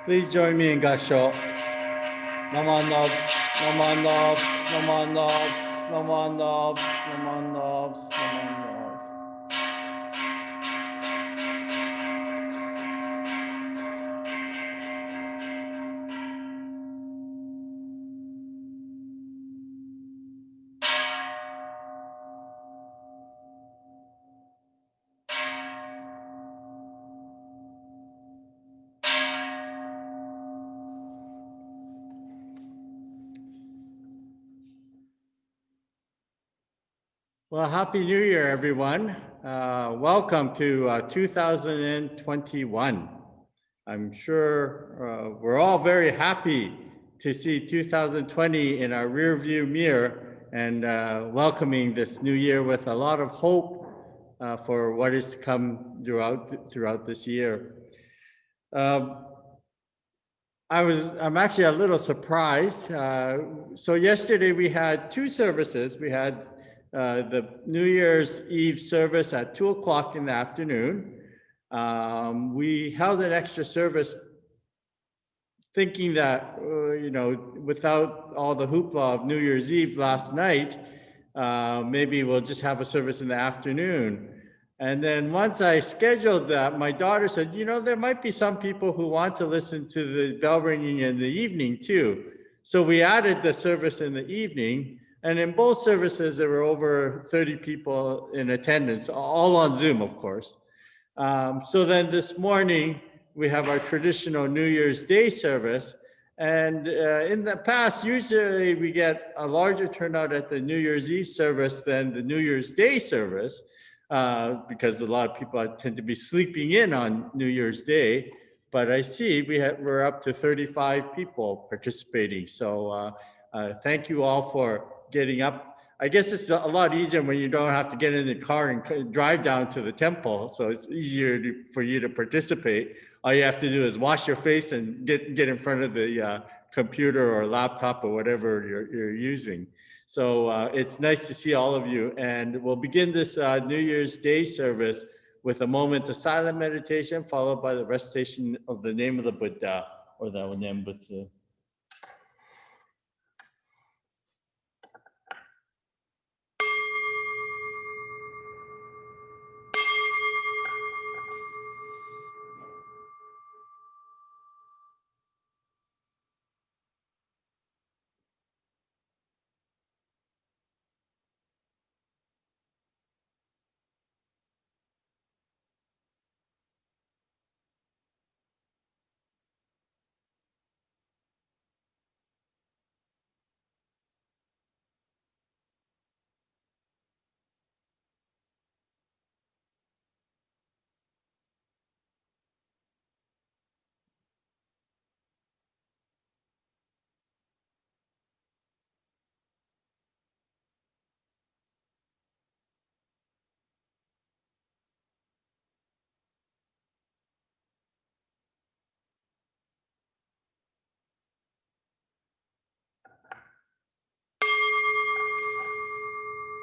Please join me in Gasho. Naman Nobs, Naman Nobs, Naman Nobs, Naman Nobs, Naman Nobs, Naman Nobs. Well, Happy New Year, everyone. Welcome to 2021. I'm sure we're all very happy to see 2020 in our rearview mirror and welcoming this new year with a lot of hope for what is to come throughout this year. I'm actually a little surprised. So yesterday we had two services. We had the New Year's Eve service at 2 o'clock in the afternoon. We held an extra service thinking that, without all the hoopla of New Year's Eve last night, maybe we'll just have a service in the afternoon. And then once I scheduled that, my daughter said, there might be some people who want to listen to the bell ringing in the evening too. So we added the service in the evening. And in both services, there were over 30 people in attendance, all on Zoom, of course. So then this morning, we have our traditional New Year's Day service. And in the past, usually we get a larger turnout at the New Year's Eve service than the New Year's Day service, because a lot of people tend to be sleeping in on New Year's Day. But I see we're up to 35 people participating. So thank you all for getting up. I guess it's a lot easier when you don't have to get in the car and drive down to the temple. So it's easier for you to participate. All you have to do is wash your face and get in front of the computer or laptop or whatever you're using. So it's nice to see all of you. And we'll begin this New Year's Day service with a moment of silent meditation, followed by the recitation of the name of the Buddha, or the Onenbutsu.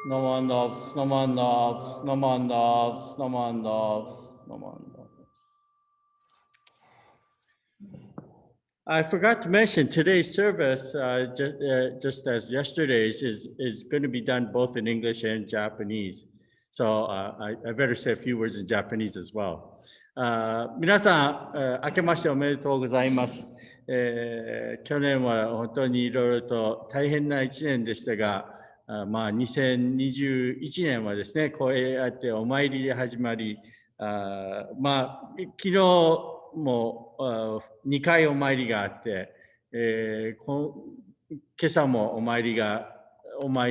Naman Nobs, Naman Nobs, Naman Nobs, Naman Nobs, Naman Nobs. I forgot to mention today's service, just as yesterday's, is going to be done both in English and Japanese. So I better say a few words in Japanese as well. 皆さん、明けましておめでとうございます。去年は本当にいろいろと大変な一年でしたが、2021年はですね、こうやってお参りで始まり、昨日も2回お参りがあって、今朝もお参り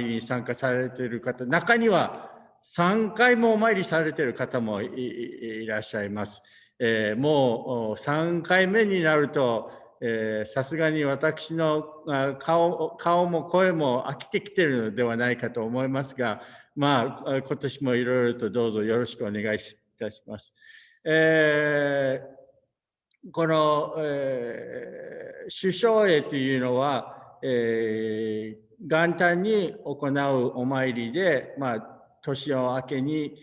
に参加されている方、中には3回もお参りされている方もいらっしゃいます。もう3回目になると、さすがに私の顔も声も飽きてきているのではないかと思いますが、今年もいろいろとどうぞよろしくお願いいたします。この、主将会というのは、元旦に行うお参りで、年を明けに、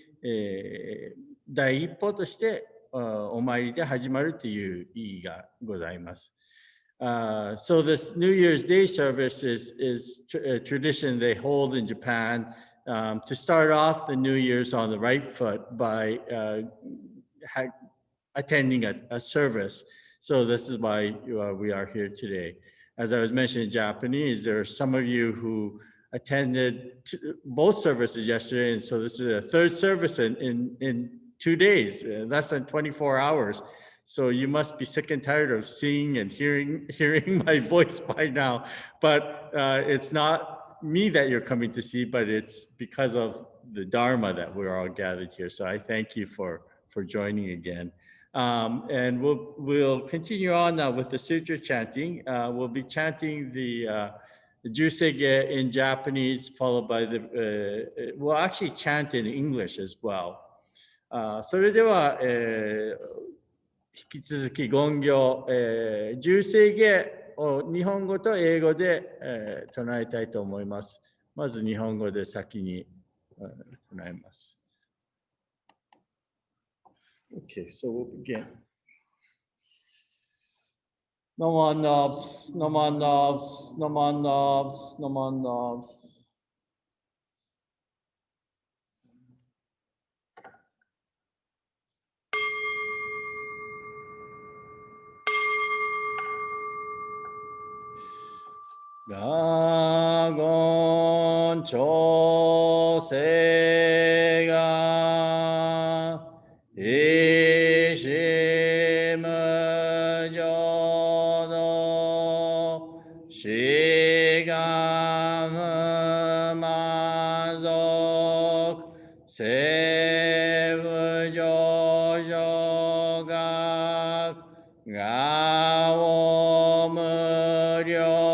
第一歩としてお参りで始まるという意義がございます。So this New Year's Day service is a tradition they hold in Japan to start off the New Year's on the right foot by attending a service. So this is why we are here today. As I was mentioning in Japanese, there are some of you who attended both services yesterday, and so this is a third service in 2 days, less than 24 hours. So you must be sick and tired of seeing and hearing my voice by now. But it's not me that you're coming to see, but it's because of the Dharma that we're all gathered here. So I thank you for joining again. And we'll continue on now with the sutra chanting. We'll be chanting the Jusege in Japanese, followed by we'll actually chant in English as well. それでは、引き続き言行、十世下を日本語と英語で、唱えたいと思います。まず日本語で先に、唱えます。Okay, so we'll begin. Naman nobs, naman nobs, naman nobs, naman nobs. Gagon chosega ishimu jodo shigamu mazok sevu jojo gak gao muryo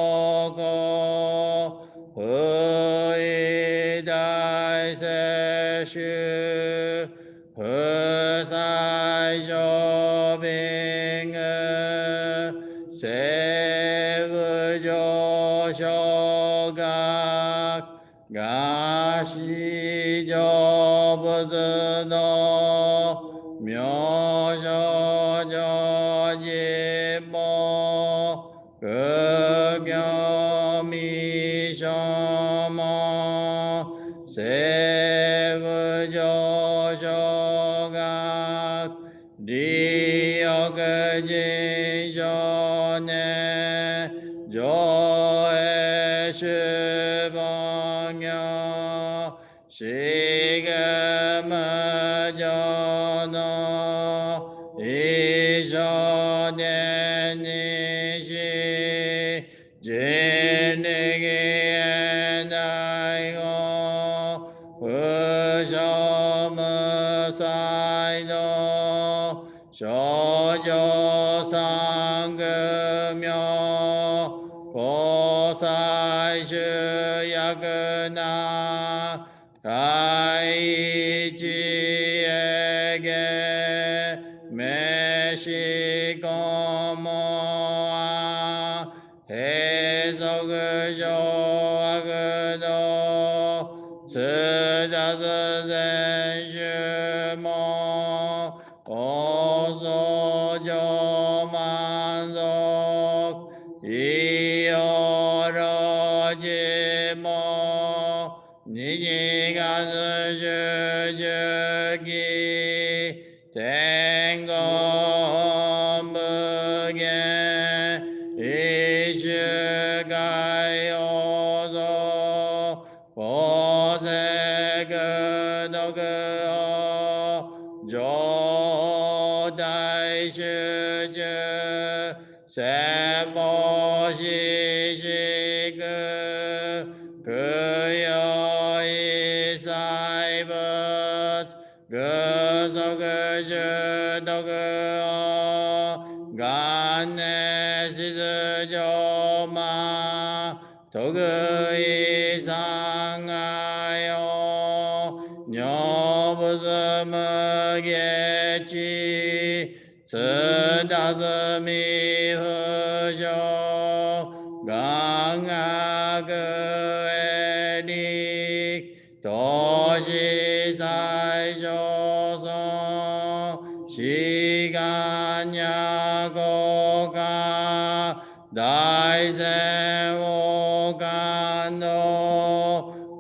She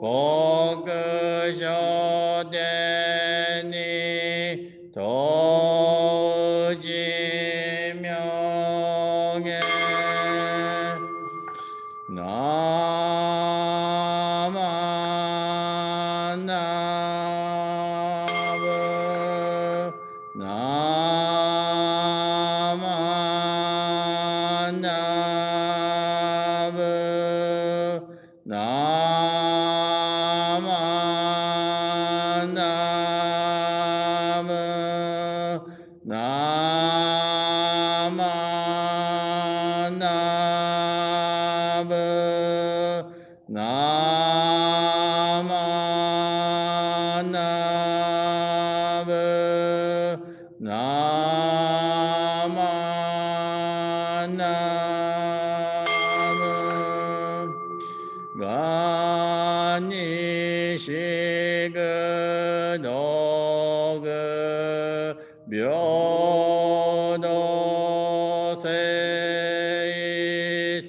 고그쇼되니 도지명에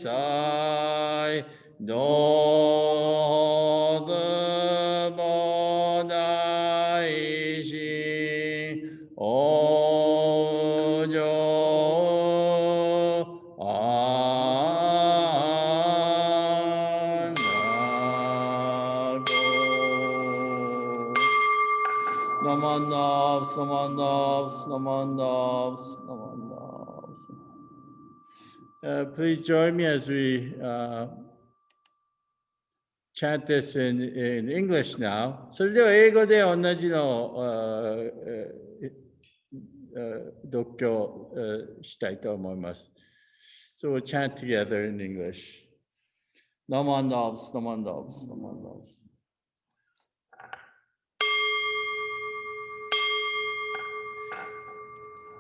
묘도세이사이 노드보다이시 오조 안나고 나만납스. Please join me as we chant this in English now. それでは英語で同じの読経したいと思います。So we'll chant together in English. Namandavs.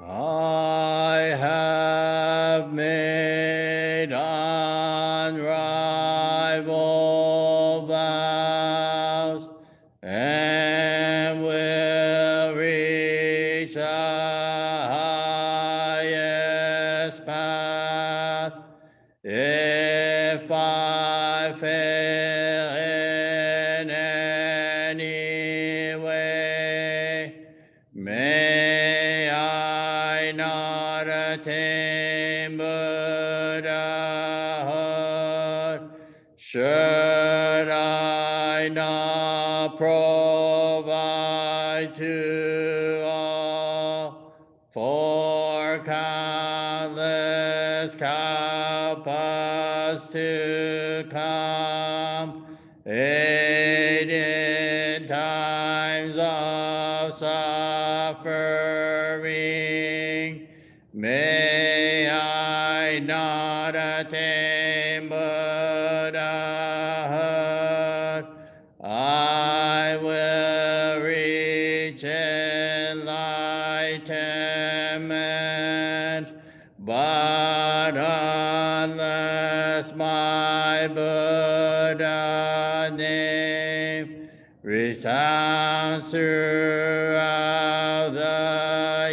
I have made unrivaled vows and will reach the highest path. If I fail in any way, may I not attain Buddhahood. Should I not provide to all for countless kalpas to come, aid in times of suffering, may I not attain Buddhahood. I will reach enlightenment, but unless my Buddha name resounds throughout the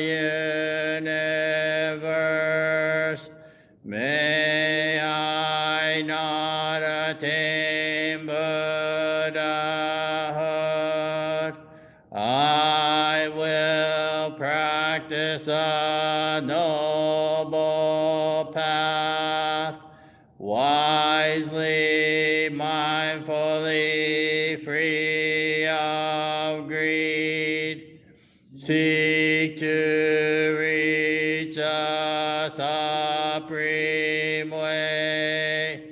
universe, may I not attain Buddhahood. I will practice a noble path, wisely, mindfully, free of greed, seek to reach the supreme way,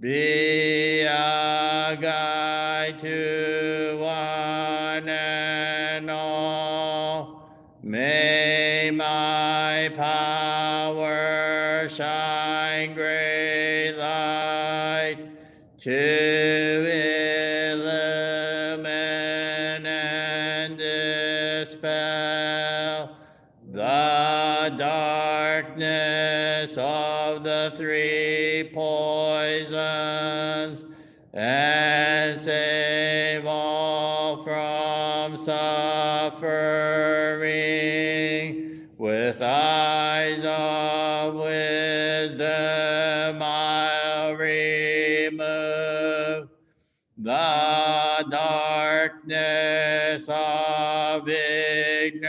be a guide to one and all. May my power shine great light to illumine and dispel the darkness of the three poisons and save all from suffering. With eyes of wisdom I'll remove the darkness of ignorance.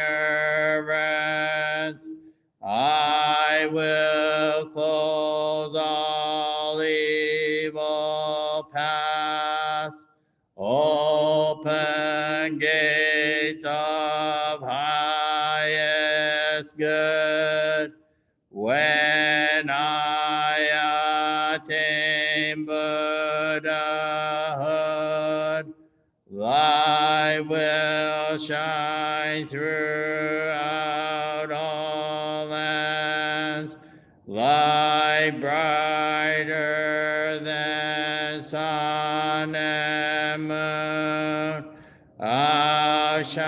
I will close all evil paths, open gates of highest good. When I attain Buddhahood, light will shine throughout all lands, light brighter than sun and moon, outshining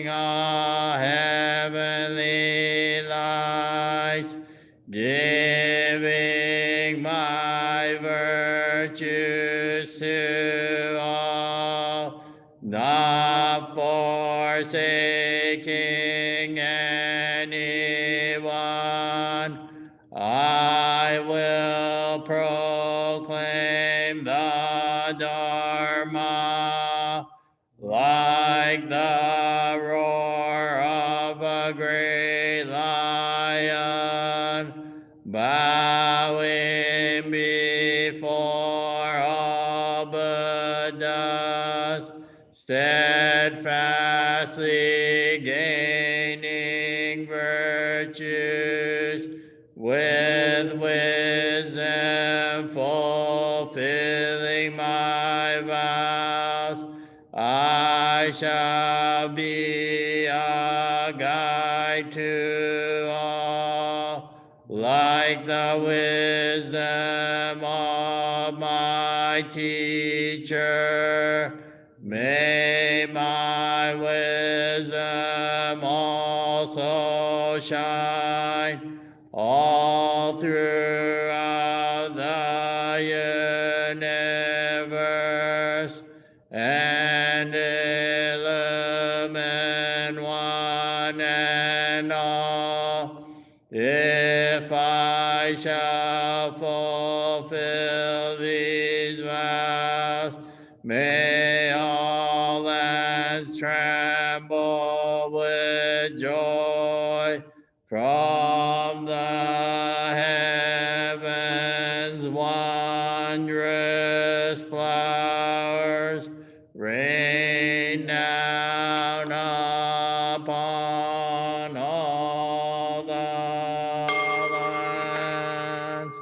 all heavenly lights, giving my virtues to all, not forsaking anyone. I will proclaim the Dharma like the roar of a great lion, bowing before all Buddhas, steadfastly gaining virtues, with wisdom fulfilling my vows. I shall be a guide to all, like the wisdom of my teacher. May my wisdom also shine all throughout the universe, and illumine one and all. If I shall fulfill these vows, may all lands tremble with joy. From the heavens wondrous flowers rain down upon all the lands.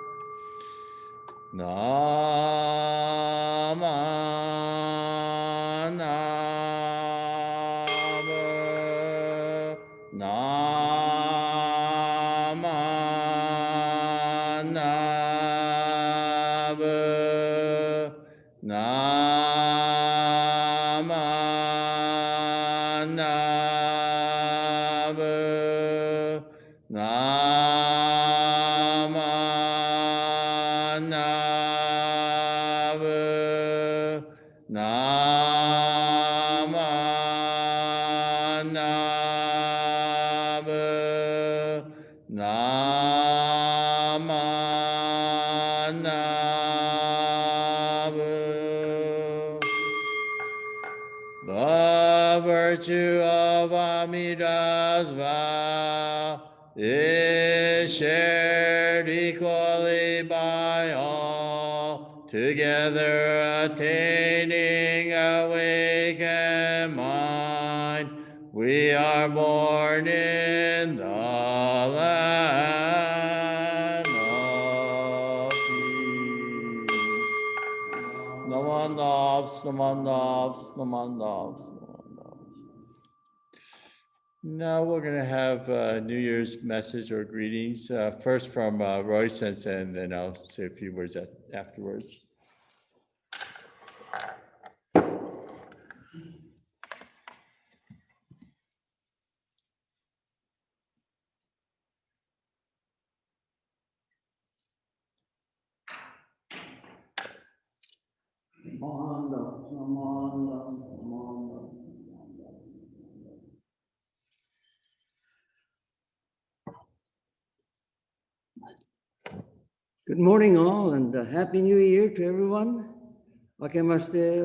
The virtue of Amida's vow is shared equally by all, together attaining awakened mind. We are born in the land of peace. Namandavs, namandavs, namandavs, namandavs. Now we're going to have New Year's message or greetings. First from Roy Sensei, and then I'll say a few words afterwards. Good morning, all, and Happy New Year to everyone. 明けまして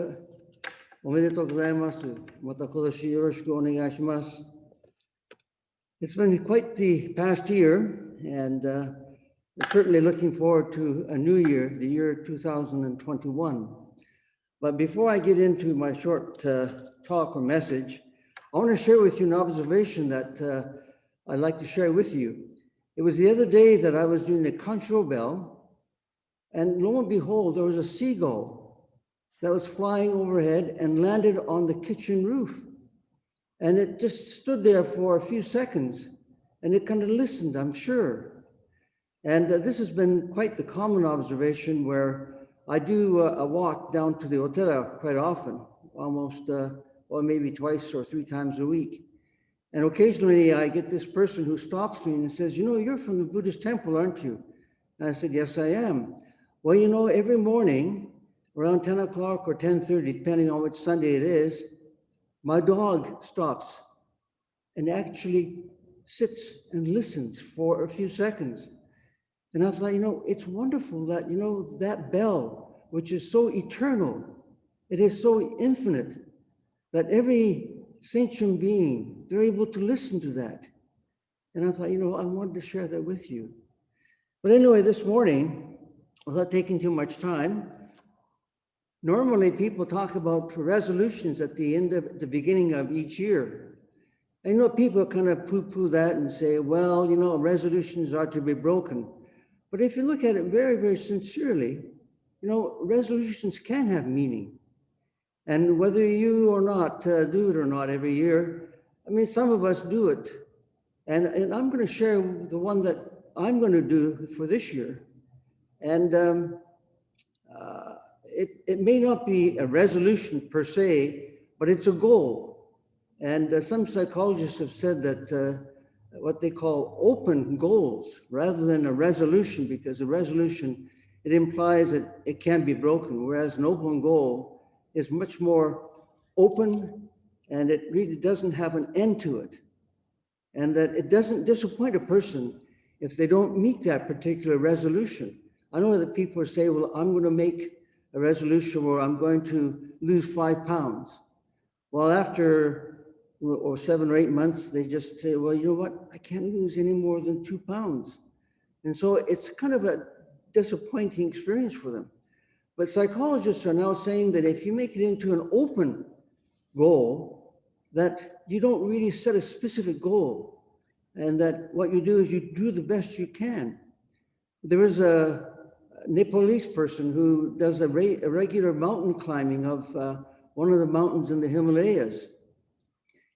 おめでとうございます。また今年よろしくお願いします。It's been quite the past year, and certainly looking forward to a new year, the year 2021. But before I get into my short talk or message, I want to share with you an observation that I'd like to share with you. It was the other day that I was doing the conch bell, and lo and behold, there was a seagull that was flying overhead and landed on the kitchen roof. And it just stood there for a few seconds, and it kind of listened, I'm sure. And this has been quite the common observation where I do a walk down to the Otera quite often, almost, or maybe twice or three times a week. And occasionally I get this person who stops me and says, you know, you're from the Buddhist temple, aren't you? And I said, yes, I am. Well, you know, every morning around 10 o'clock or 10:30, depending on which Sunday it is, my dog stops and actually sits and listens for a few seconds. And I thought, you know, it's wonderful that, you know, that bell, which is so eternal, it is so infinite, that every sentient being, they're able to listen to that. And I thought, you know, I wanted to share that with you. But anyway, this morning, without taking too much time, normally people talk about resolutions at the beginning of each year. And you know, people kind of poo-poo that and say, well, you know, resolutions are to be broken. But if you look at it very, very sincerely, you know, resolutions can have meaning. And whether you or not do it or not every year, I mean, some of us do it. And I'm going to share the one that I'm going to do for this year. And it may not be a resolution per se, but it's a goal. And some psychologists have said that what they call open goals rather than a resolution, because a resolution, it implies that it can be broken, whereas an open goal is much more open and it really doesn't have an end to it. And that it doesn't disappoint a person if they don't meet that particular resolution. I know that people say, well, I'm going to make a resolution where I'm going to lose 5 pounds. Well, after 7 or 8 months, they just say, well, you know what? I can't lose any more than 2 pounds. And so it's kind of a disappointing experience for them. But psychologists are now saying that if you make it into an open goal, that you don't really set a specific goal, and that what you do is you do the best you can. There is a Nepalese person who does a regular mountain climbing of one of the mountains in the Himalayas.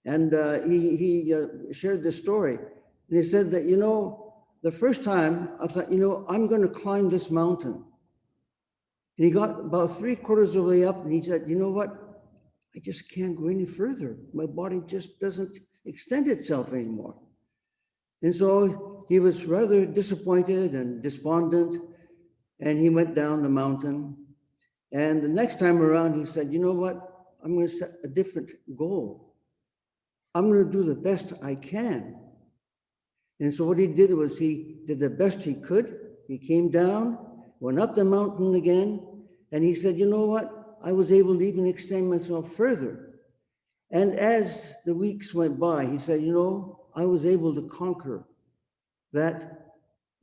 And he shared this story. And he said that, you know, the first time I thought, you know, I'm going to climb this mountain. And he got about 3/4 of the way up and he said, you know what? I just can't go any further. My body just doesn't extend itself anymore. And so he was rather disappointed and despondent, and he went down the mountain. And the next time around, he said, you know what? I'm going to set a different goal. I'm going to do the best I can. And so what he did was he did the best he could. He came down, went up the mountain again, and he said, you know what? I was able to even extend myself further. And as the weeks went by, he said, you know, I was able to conquer that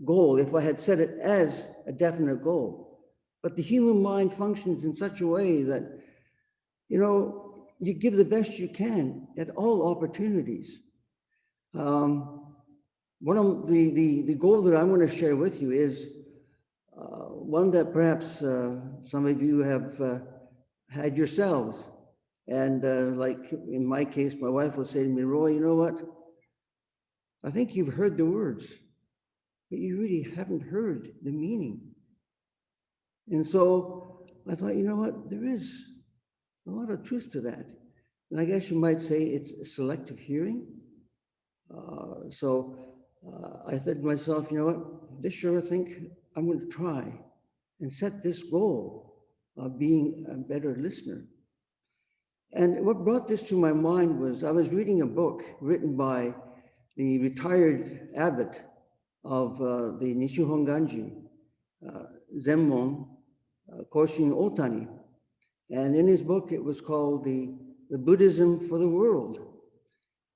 goal if I had set it as a definite goal. But the human mind functions in such a way that, you know, you give the best you can at all opportunities. One of the goal that I'm going to share with you is one that perhaps some of you have had yourselves. And like in my case, my wife will say to me, Roy, you know what? I think you've heard the words, but you really haven't heard the meaning. And so I thought, you know what? There is a lot of truth to that. And I guess you might say it's selective hearing. I said to myself, you know what? This year I think I'm going to try and set this goal of being a better listener. And what brought this to my mind was I was reading a book written by the retired abbot of the Nishihon Ganji, Zenmon Koshin Otani. And in his book, it was called the Buddhism for the World.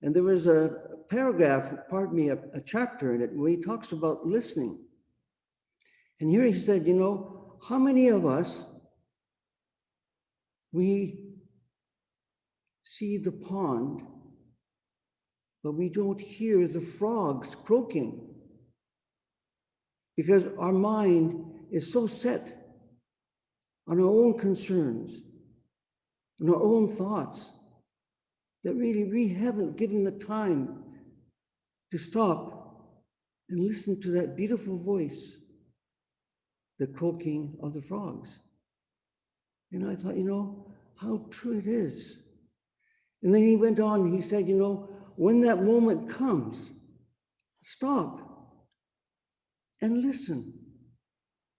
And there was a paragraph, pardon me, a chapter in it where he talks about listening. And here he said, you know, how many of us, we see the pond, but we don't hear the frogs croaking because our mind is so set on our own concerns and our own thoughts that really we haven't given the time to stop and listen to that beautiful voice, the croaking of the frogs. And I thought, you know, how true it is. And then he went on, he said, you know, when that moment comes, stop and listen.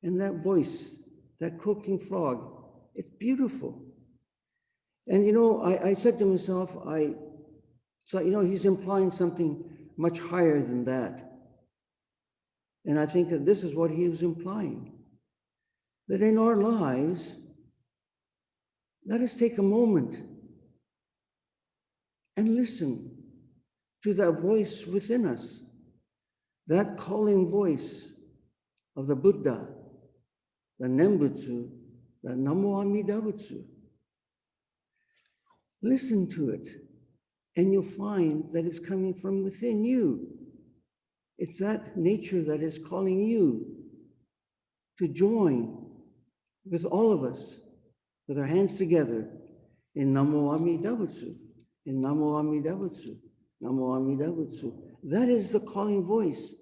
And that voice, that croaking frog, it's beautiful. And, you know, I said to myself, I thought, you know, he's implying something much higher than that. And I think that this is what he was implying, that in our lives, let us take a moment and listen to that voice within us, that calling voice of the Buddha, the Nembutsu, the Namo Amida Butsu. Listen to it, and you'll find that it's coming from within you. It's that nature that is calling you to join with all of us, with our hands together, in Namo Amida Butsu, in Namo Amida Butsu, Namo Amida Butsu. That is the calling voice.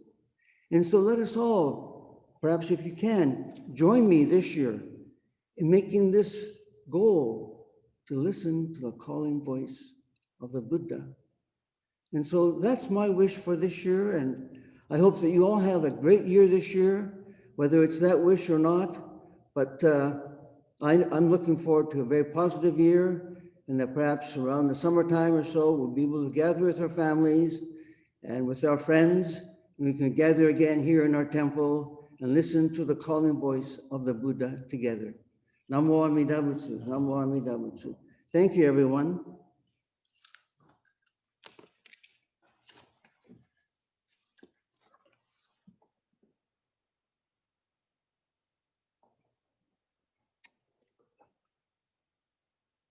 And so let us all, perhaps if you can, join me this year in making this goal to listen to the calling voice of the Buddha. And so that's my wish for this year. And I hope that you all have a great year this year, whether it's that wish or not. But I'm looking forward to a very positive year, and that perhaps around the summertime or so, we'll be able to gather with our families and with our friends, and we can gather again here in our temple and listen to the calling voice of the Buddha together. Namo Amida Butsu, Namo Amida Butsu. Thank you, everyone.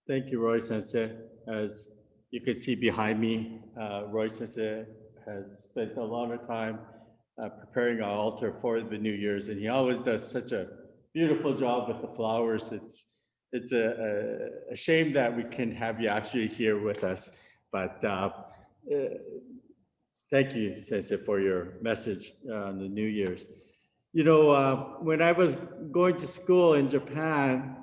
Thank you, Roy Sensei. As you can see behind me, Roy Sensei has spent a lot of time preparing our altar for the New Year's, and he always does such a beautiful job with the flowers. It's a shame that we can have you actually here with us, but thank you, Sensei, for your message on the New Year's. You know, when I was going to school in Japan,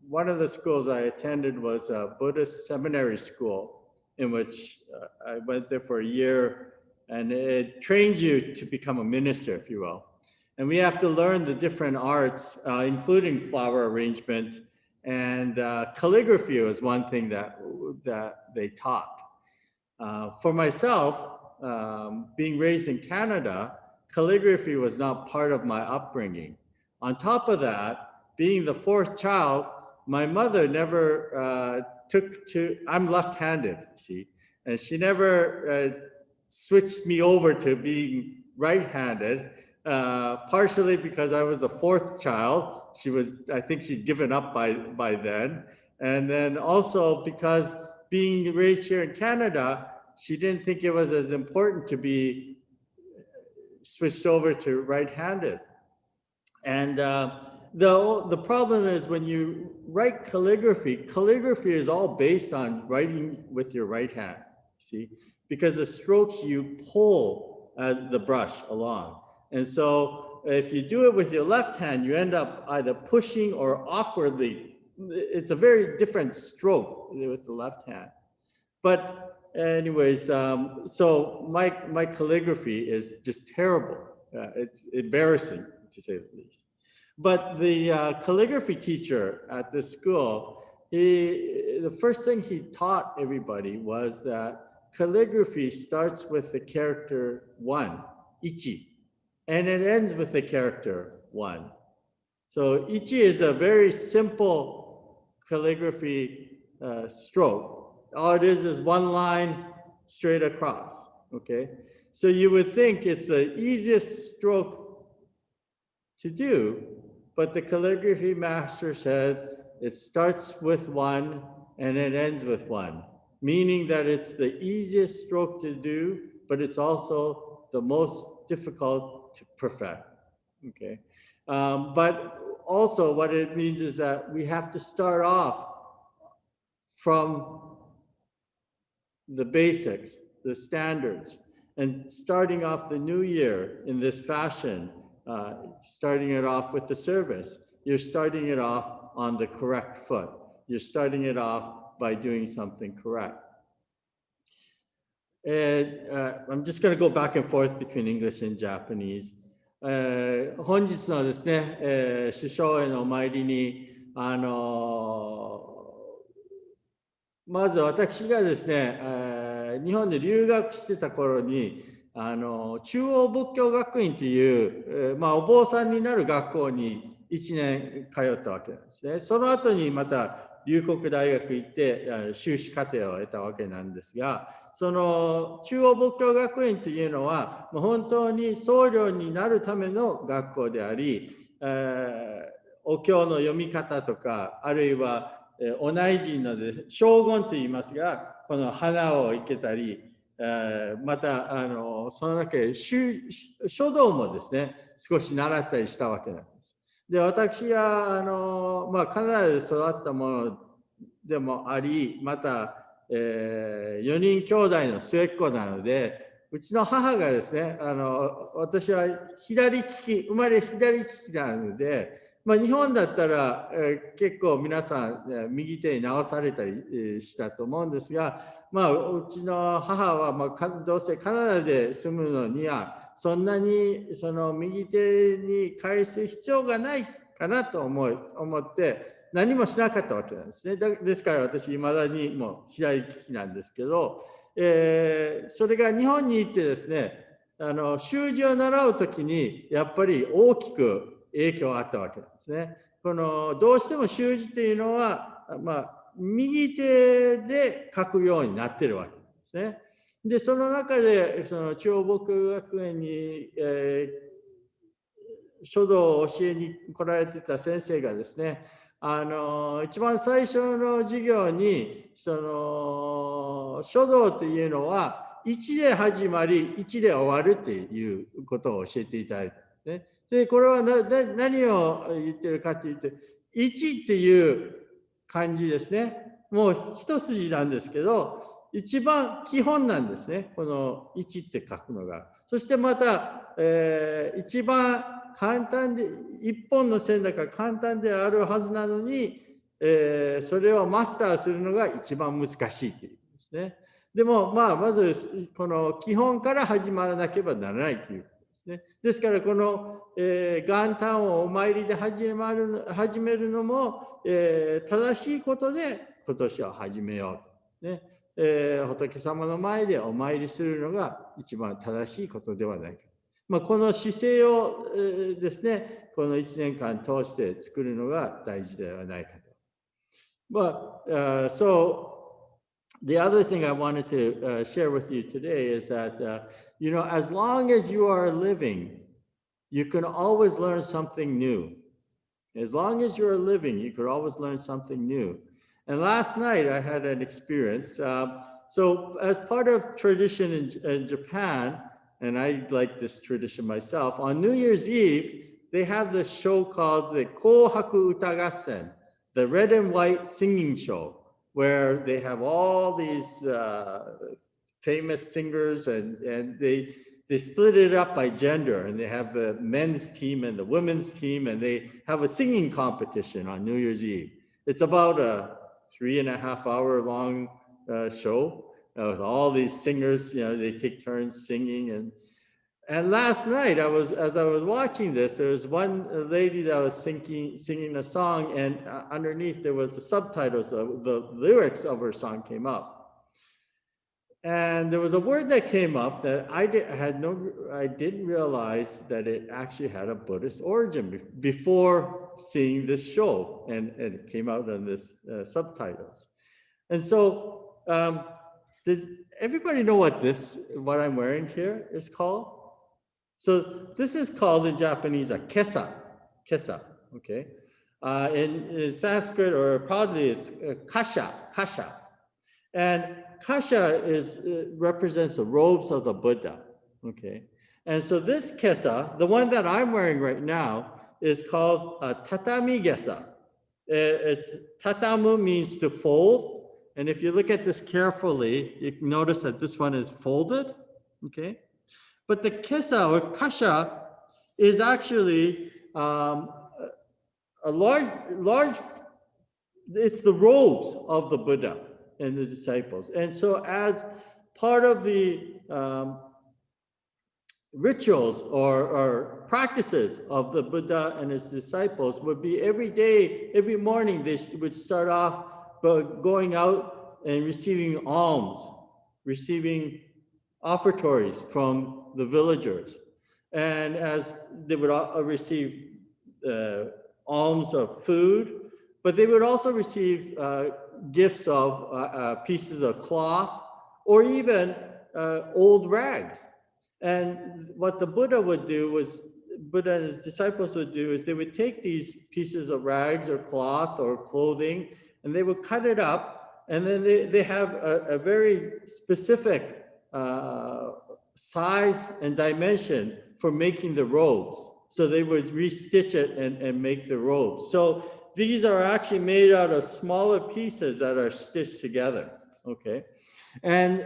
one of the schools I attended was a Buddhist seminary school, in which I went there for a year, and it trains you to become a minister, if you will. And we have to learn the different arts, including flower arrangement, and calligraphy was one thing that they taught. For myself, being raised in Canada, calligraphy was not part of my upbringing. On top of that, being the fourth child, my mother never I'm left-handed, see, and she never switched me over to being right-handed, partially because I was the fourth child. I think she'd given up by then. And then also because being raised here in Canada, she didn't think it was as important to be switched over to right-handed. And the problem is when you write calligraphy is all based on writing with your right hand, see? Because the strokes you pull as the brush along. And so if you do it with your left hand, you end up either pushing or awkwardly. It's a very different stroke with the left hand. But anyways, so my calligraphy is just terrible. It's embarrassing, to say the least. But the calligraphy teacher at the school, the first thing he taught everybody was that calligraphy starts with the character 1, ichi, and it ends with the character 1. So ichi is a very simple calligraphy stroke. All it is one line straight across, okay? So you would think it's the easiest stroke to do, but the calligraphy master said it starts with one and it ends with one, meaning that it's the easiest stroke to do, but it's also the most difficult to perfect, okay? But also what it means is that we have to start off from the basics, the standards, and starting off the new year in this fashion, starting it off with the service. You're starting it off on the correct foot. You're starting it off by doing something correct. And I'm just going to go back and forth between English and Japanese. 本日のですね、首相へのお参りに、まず私がですね、日本で留学してた頃に、中央仏教学院という、お坊さんになる学校に1年通ったわけなんですね。その後にまた龍谷大学行って修士課程を得たわけなんですが、その中央仏教学院というのはもう本当に僧侶になるための学校であり、お経の読み方とか、あるいはお内陣の荘厳と言いますが、この花を生けたり、またその中で書道もですね、少し習ったりしたわけなんです。で、私がカナダで育ったものでもあり、また、4人兄弟の末っ子なので、うちの母がですね、私は左利き、生まれ左利きなので、日本だったら、結構皆さん右手に直されたりしたと思うんですが、うちの母は、どうせカナダで住むのにはそんなにその右手に返す必要がないかなと思って何もしなかったわけなんですね。ですから私いまだにもう左利きなんですけど、それが日本に行ってですね、習字を習うときにやっぱり大きく影響があったわけなんですね。どうしても習字っていうのは、右手で書くようになってるわけなんですね。で、その中で、その中央仏教学園に、書道を教えに来られてた先生がですね、一番最初の授業に、その書道というのは、1で始まり、1で終わるということを教えていただいたんですね。で、これは何を言ってるかというと、1っていう漢字ですね。もう一筋なんですけど、一番基本なんですね。この1って書くのが。そしてまた、一番簡単で、一本の線だから簡単であるはずなのに、それをマスターするのが一番難しいというんですね。でも、まず、この基本から始まらなければならないということですね。ですから、この、元旦をお参りで始めるのも、正しいことで今年は始めようと。ね。仏様の前でお参りするのが一番正しいことではないか。この姿勢をですね、この1年間通して作るのが大事ではないかと。So the other thing I wanted to share with you today is that, as long as you are living, you can always learn something new. As long as you're living, you could always learn something new. And last night I had an experience. So as part of tradition in Japan, and I like this tradition myself, on New Year's Eve, they have this show called the Kohaku Utagassen, the red and white singing show, where they have all these famous singers and they split it up by gender, and they have the men's team and the women's team, and they have a singing competition on New Year's Eve. It's about a 3.5 hour long show with all these singers. They take turns singing. And last night, as I was watching this, there was one lady that was singing a song, and underneath there was the subtitles, the lyrics of her song came up. And there was a word that came up that I didn't realize that it actually had a Buddhist origin before seeing this show, and it came out in this subtitles. And so, does everybody know what I'm wearing here is called? So this is called in Japanese a kesa, okay? In Sanskrit or Pali, it's kasha. And kasha represents the robes of the Buddha, okay? And so this kesa, the one that I'm wearing right now, is called tatami gesa. It's tatamu means to fold. And if you look at this carefully, you can notice that this one is folded, okay? But the kesa or kasha is actually a large, it's the robes of the Buddha and the disciples. And so as part of the rituals or practices of the Buddha and his disciples would be every day, every morning, they would start off by going out and receiving alms, receiving offertories from the villagers. And as they would receive alms of food, but they would also receive gifts of pieces of cloth or even old rags. And what the Buddha and his disciples would do is they would take these pieces of rags or cloth or clothing, and they would cut it up, and then they have a very specific size and dimension for making the robes. So they would restitch it and make the robes. So these are actually made out of smaller pieces that are stitched together, okay? And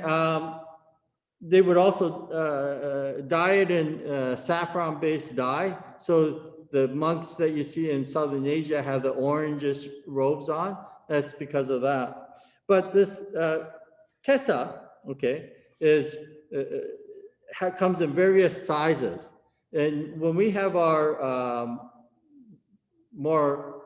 they would also dye it in saffron-based dye. So the monks that you see in Southern Asia have the orangish robes on. That's because of that. But this kesa, okay, comes in various sizes. And when we have our more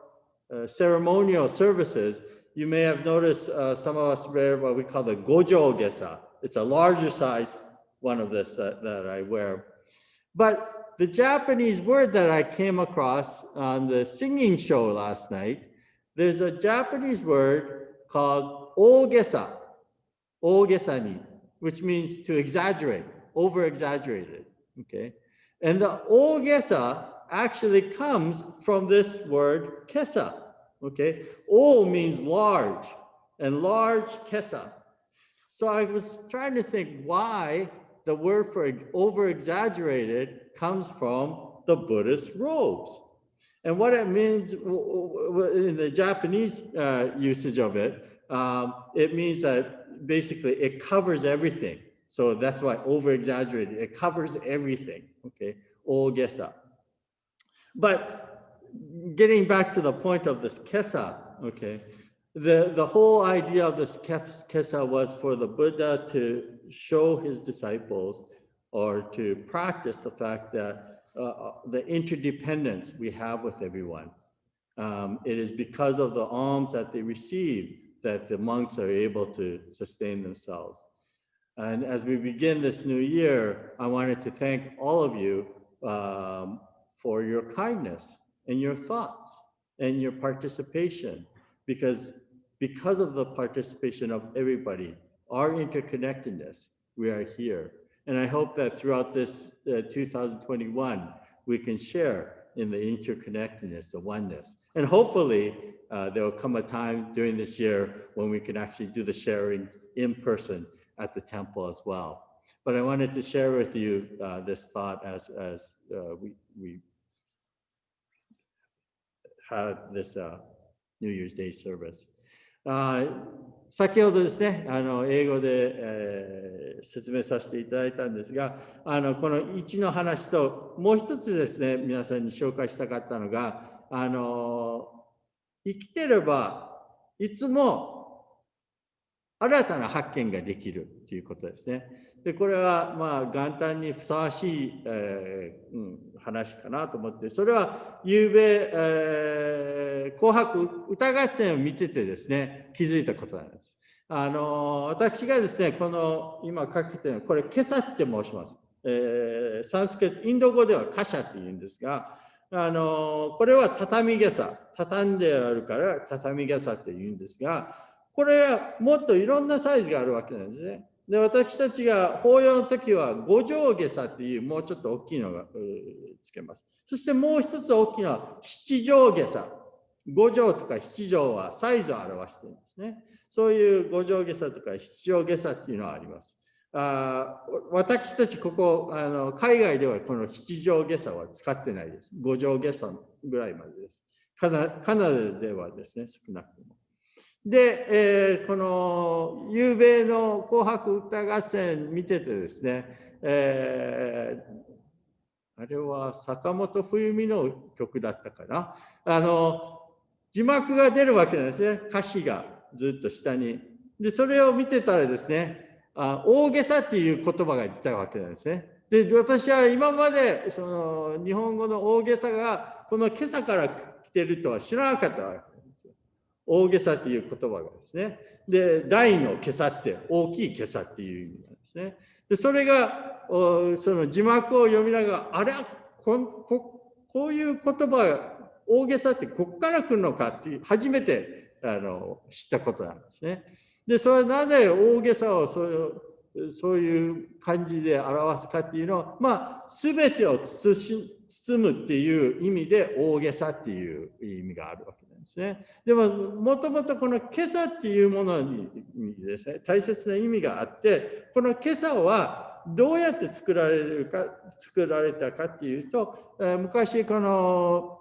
ceremonial services, you may have noticed some of us wear what we call the gojo gesa. It's a larger size one of this that I wear. But the Japanese word that I came across on the singing show last night, there's a Japanese word called ogesa, ogesani, which means to exaggerate, over-exaggerated, okay? And the ogesa actually comes from this word kesa, okay? O means large, and large kesa. So I was trying to think why the word for over-exaggerated comes from the Buddhist robes. And what it means in the Japanese usage of it, it means that basically it covers everything. So that's why over-exaggerated, it covers everything, okay? Ogesa. But getting back to the point of this kesa, okay? The whole idea of this kesa was for the Buddha to show his disciples or to practice the fact that the interdependence we have with everyone. It is because of the alms that they receive that the monks are able to sustain themselves. And as we begin this new year, I wanted to thank all of you for your kindness and your thoughts and your participation, because of the participation of everybody, our interconnectedness, we are here. And I hope that throughout this 2021, we can share in the interconnectedness, the oneness. And hopefully there will come a time during this year when we can actually do the sharing in person at the temple as well. But I wanted to share with you this thought as we had this New Year's Day service. 先ほどですね、英語で、説明させていただいたんですが、この1の話と、もう一つですね、皆さんに紹介したかったのが、生きてればいつも新たな発見ができるということですね。で、これはまあ元旦にふさわしい、話かなと思って、それは昨べ、紅白歌合戦を見ててですね、気づいたことなんです。私がですね、この今書けているこれ、今朝って申します。サンスクリット、インド語ではカシャって言うんですが、これは畳げさ、畳んであるから畳げさって言うんですが、これはもっといろんなサイズがあるわけなんですね。で、私たちが法要の時は五上下差っていうもうちょっと大きいのがつけます。そしてもう一つ大きいのは七上下差。五条とか七条はサイズを表しているんですね。そういう五条下差とか七条下差っていうのはあります。私たちここ海外ではこの七条下差は使ってないです。五条下差ぐらいまでです。カナダではですね、少なくとも。で、この夕べの紅白歌合戦見ててですね、あれは坂本冬美の曲だったかな。字幕が出るわけなんですね。歌詞がずっと下に。で、それを見てたらですね、大げさっていう言葉が出たわけなんですね。で、私は今までその日本語の大げさがこの今朝から来てるとは知らなかったわけなんですよ。大げさっていう言葉がですね。で、大の今朝って大きい今朝っていう意味なんですね。で、それがその字幕を読みながら、あれこういう言葉大げさってこっから来るのかって初めて知ったことなんですね。で、それはなぜ大げさをそういう感じで表すかっていうのは、まあ、全てを包むっていう意味で大げさっていう意味があるわけなんですね。でも、もともとこの今朝っていうものにですね、大切な意味があって、この今朝はどうやって作られたかっていうと、昔この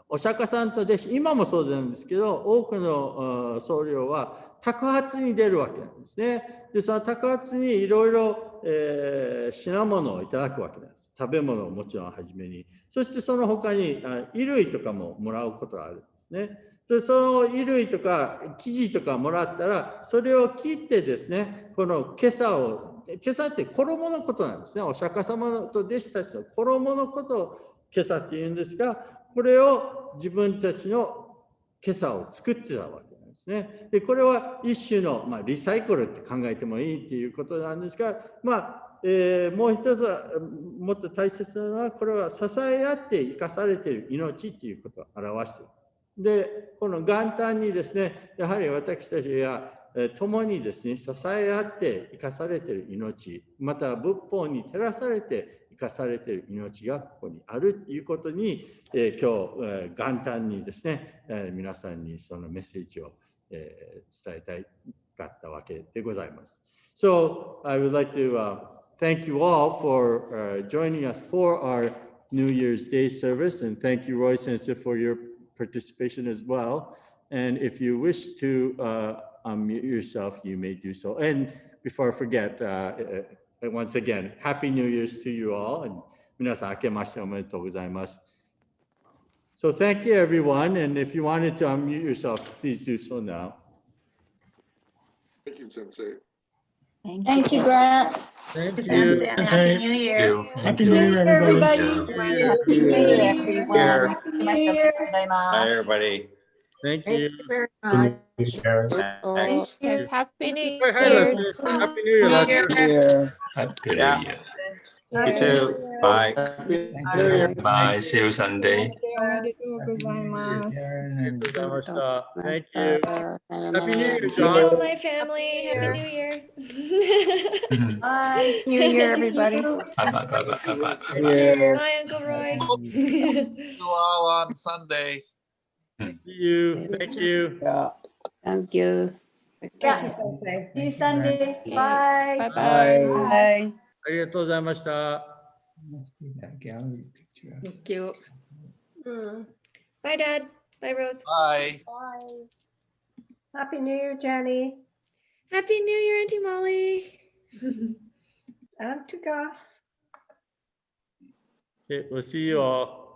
お釈迦さんと弟子、今もそうなんですけど、多くの僧侶は托鉢に出るわけなんですね。で、その托鉢にいろいろ品物をいただくわけなんです。食べ物をもちろんはじめに。そしてその他に衣類とかももらうことがあるんですね。で、その衣類とか生地とかもらったら、それを切ってですね、この今朝って衣のことなんですね。お釈迦様と弟子たちの衣のことを今朝って言うんですが、これを自分たちの今朝を作ってたわけなんですね。で、これは一種の、リサイクルって考えてもいいっていうことなんですが、もう一つは、もっと大切なのは、これは支え合って生かされている命っていうことを表している。で、この元旦にですね、やはり私たちが共にですね、支え合って生かされている命、また仏法に照らされて生かされている命がここにあるということに、今日、元旦にですね、皆さんにそのメッセージを伝えたいかったわけでございます。So, I would like to thank you all for joining us for our New Year's Day service, and thank you, Roy Sensei, for your participation as well. And if you wish to unmute yourself, you may do so. And before I forget, once again, Happy New Year's to you all. And 皆さん、明けましておめでとうございます。So thank you, everyone. And if you wanted to unmute yourself, please do so now. Thank you, Sensei. Thank you, Grant. Thank Sensei, you. and Happy New Year. Happy New Year, everybody. Happy New Year, everyone. Happy New Year. Bye, everybody. Thank you. Very much. Thanks. Yes, Happy New Hi, Year. Lester. Happy New Year, Lester. Happy New Yeah. Year. You too. Bye. Bye. See you Sunday. おめでとうございます。Thank you. Happy New Year, Hello, John. my family. Happy New Year. Bye. New Year, everybody. Bye bye bye bye bye bye. Bye, Uncle Roy. See you all on Sunday. See you. Thank you. Thank you. Yeah. See you Sunday. Bye. Bye-bye. Bye. ありがとうございました。 Thank you. Bye, Dad. Bye, Rose. Bye. Bye. Happy New Year, Jenny. Happy New Year, Auntie Molly. And to Gus. Okay, we'll see you all.